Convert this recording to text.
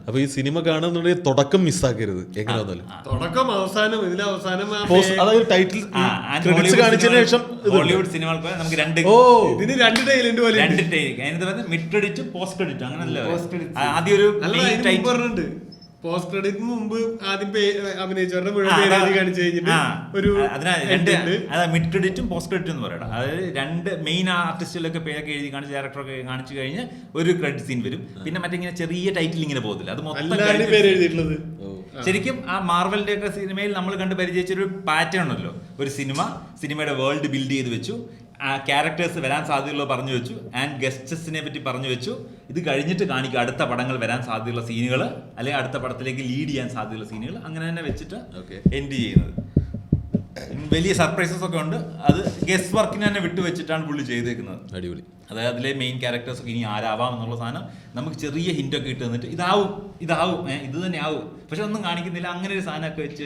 അപ്പൊ ഈ സിനിമ കാണുന്നുണ്ടെങ്കിൽ തുടക്കം മിസ്സാക്കരുത് എങ്ങനെ വന്നാലും. തുടക്കം അവസാനം ഇതിലെ അവസാനം അതായത് ടൈറ്റിൽ ക്രെഡിറ്റ്സ് കാണിച്ചതിന് ശേഷം ഹോളിവുഡ് സിനിമകൾക്ക് നമുക്ക് ഇതിന് രണ്ട് ടൈലന്റ് പോലെ മിഡ് ക്രെഡിറ്റും പോസ്റ്റ് ക്രെഡിറ്റും അങ്ങനല്ലേ. ആദ്യം ഒരു പറഞ്ഞിട്ടുണ്ട് പോസ്റ്റ് ക്രെഡിറ്റിന് മുമ്പ് ആദ്യം അഭിനയിച്ചവരുടെ മുഴുവൻ പേര് കാണിച്ചു കഴിഞ്ഞിട്ട് ഒരു മിഡ് ക്രെഡിറ്റും പോസ്റ്റ് ക്രെഡിറ്റും എന്ന് പറയണം. അതായത് രണ്ട് മെയിൻ ആർട്ടിസ്റ്റുകളൊക്കെ പേരൊക്കെ എഴുതി കാണിച്ച് ഡയറക്ടറൊക്കെ കാണിച്ചു കഴിഞ്ഞ് ഒരു ക്രെഡിറ്റ് സീൻ വരും. പിന്നെ മറ്റിങ്ങനെ ചെറിയ ടൈറ്റിൽ ഇങ്ങനെ പോകത്തില്ല, അത് മൊത്തം പേര് എഴുതിയിട്ടുള്ളത്. ശരിക്കും ആ മാർവലിന്റെ ഒക്കെ സിനിമയിൽ നമ്മൾ കണ്ട് പരിചയിച്ചൊരു പാറ്റേൺ ഉണ്ടല്ലോ. ഒരു സിനിമയുടെ വേൾഡ് ബിൽഡ് ചെയ്ത് വെച്ചു, ആ ക്യാരക്ടേഴ്സ് വരാൻ സാധ്യതയുള്ളത് പറഞ്ഞു വെച്ചു, ആൻഡ് ഗസ്റ്റസിനെ പറ്റി പറഞ്ഞു വെച്ചു. ഇത് കഴിഞ്ഞിട്ട് കാണിക്കുക അടുത്ത പടങ്ങൾ വരാൻ സാധ്യതയുള്ള സീനുകൾ, അല്ലെങ്കിൽ അടുത്ത പടത്തിലേക്ക് ലീഡ് ചെയ്യാൻ സാധ്യതയുള്ള സീനുകൾ, അങ്ങനെ തന്നെ വെച്ചിട്ട് എൻഡ് ചെയ്യുന്നത്. വലിയ സർപ്രൈസസ് ഒക്കെ ഉണ്ട്. അത് ഗസ്റ്റ് വർക്കിന് തന്നെ വിട്ടു വെച്ചിട്ടാണ് പുള്ളി ചെയ്തേക്കുന്നത്. അടിപൊളി. അതായത് അതിലെ മെയിൻ ക്യാരക്ടേഴ്സ് ഒക്കെ ഇനി ആരാവാം എന്നുള്ള സാധനം നമുക്ക് ചെറിയ ഹിന്റൊക്കെ ഇട്ട് തന്നിട്ട് ഇതാവും ഇത് തന്നെ ആവും, പക്ഷെ ഒന്നും കാണിക്കുന്നില്ല. അങ്ങനെ ഒരു സാധനമൊക്കെ വെച്ച്